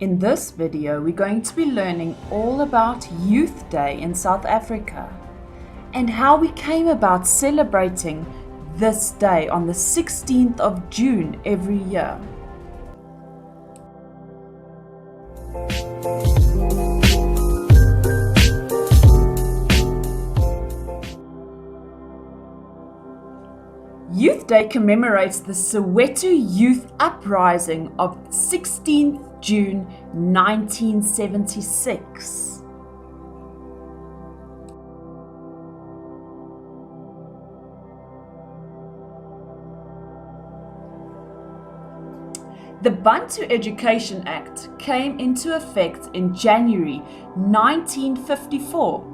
In this video, we're going to be learning all about Youth Day in South Africa and how we came about celebrating this day on the 16th of June every year. Youth Day commemorates the Soweto Youth Uprising of 16th June 1976. The Bantu Education Act came into effect in January 1954,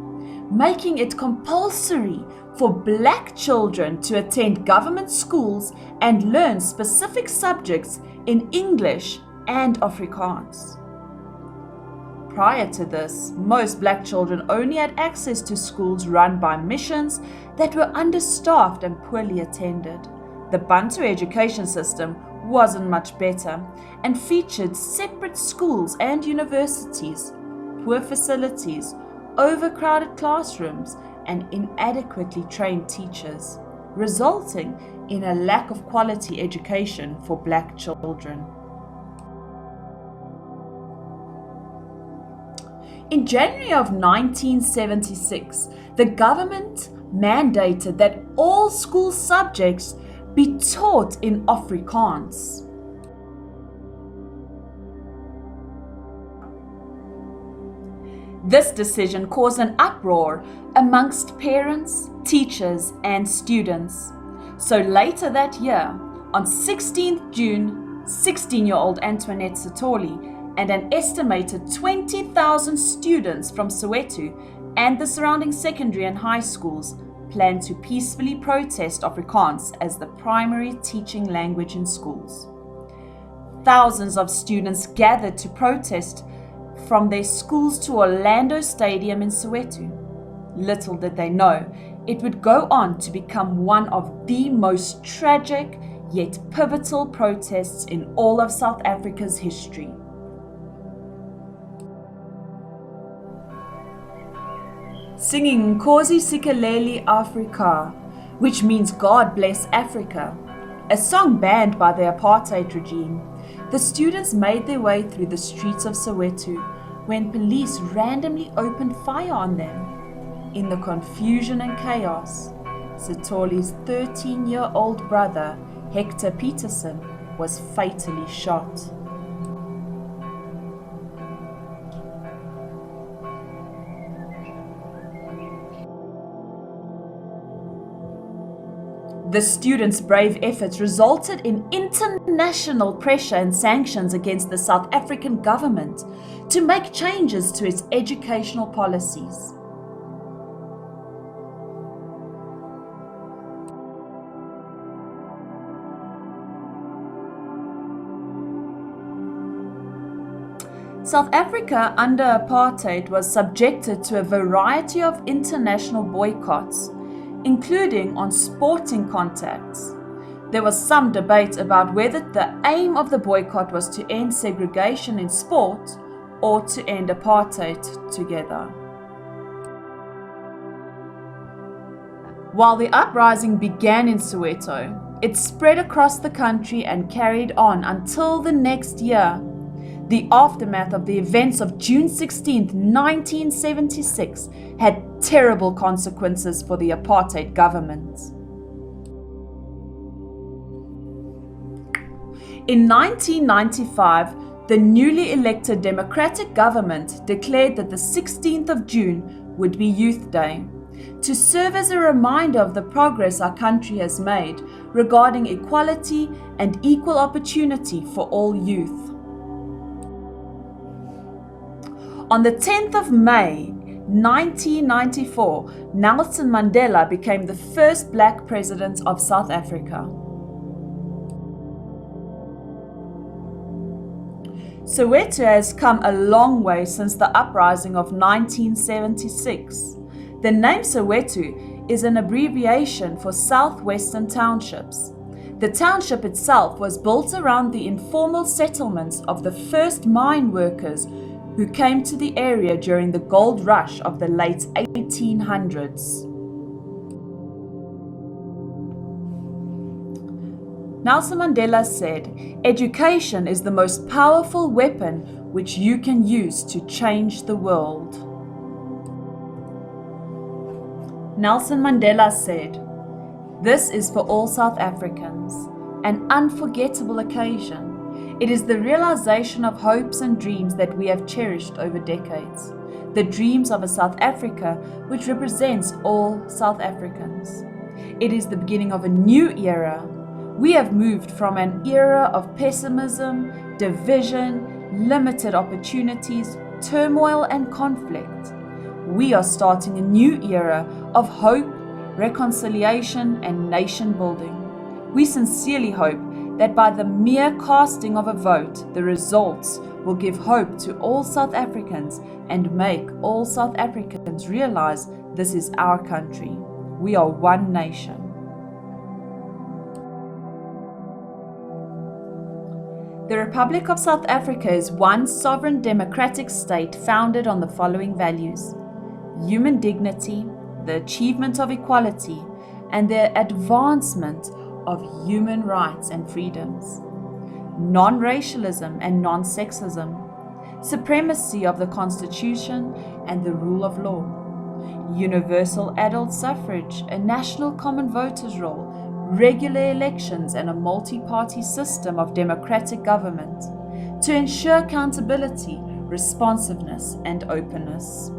making it compulsory for black children to attend government schools and learn specific subjects in English and Afrikaans. Prior to this, most black children only had access to schools run by missions that were understaffed and poorly attended. The Bantu education system wasn't much better and featured separate schools and universities, poor facilities, overcrowded classrooms, and inadequately trained teachers, resulting in a lack of quality education for black children. In January of 1976, the government mandated that all school subjects be taught in Afrikaans. This decision caused an uproar amongst parents, teachers, and students. So later that year, on 16th June, 16-year-old Antoinette Sithole and an estimated 20,000 students from Soweto and the surrounding secondary and high schools planned to peacefully protest Afrikaans as the primary teaching language in schools. Thousands of students gathered to protest from their schools to Orlando Stadium in Soweto. Little did they know, it would go on to become one of the most tragic yet pivotal protests in all of South Africa's history. Singing Nkosi Sikelel' Afrika, which means God bless Africa, a song banned by the apartheid regime, the students made their way through the streets of Soweto when police randomly opened fire on them. In the confusion and chaos, Sithole's 13-year-old brother, Hector Peterson, was fatally shot. The students' brave efforts resulted in international pressure and sanctions against the South African government to make changes to its educational policies. South Africa under apartheid was subjected to a variety of international boycotts, including on sporting contacts. There was some debate about whether the aim of the boycott was to end segregation in sport or to end apartheid together. While the uprising began in Soweto, it spread across the country and carried on until the next year. The aftermath of the events of June 16, 1976 had terrible consequences for the apartheid government. In 1995, the newly elected democratic government declared that the 16th of June would be Youth Day, to serve as a reminder of the progress our country has made regarding equality and equal opportunity for all youth. On the 10th of May, 1994, Nelson Mandela became the first black president of South Africa. Soweto has come a long way since the uprising of 1976. The name Soweto is an abbreviation for Southwestern Townships. The township itself was built around the informal settlements of the first mine workers who came to the area during the gold rush of the late 1800s. Nelson Mandela said, "Education is the most powerful weapon which you can use to change the world." Nelson Mandela said, "This is for all South Africans, an unforgettable occasion. It is the realization of hopes and dreams that we have cherished over decades. The dreams of a South Africa which represents all South Africans. It is the beginning of a new era. We have moved from an era of pessimism, division, limited opportunities, turmoil and conflict. We are starting a new era of hope, reconciliation and nation building. We sincerely hope that by the mere casting of a vote, the results will give hope to all South Africans and make all South Africans realize this is our country. We are one nation." The Republic of South Africa is one sovereign democratic state founded on the following values: human dignity, the achievement of equality, and the advancement of human rights and freedoms, non-racialism and non-sexism, supremacy of the Constitution and the rule of law, universal adult suffrage, a national common voters' roll, regular elections and a multi-party system of democratic government to ensure accountability, responsiveness and openness.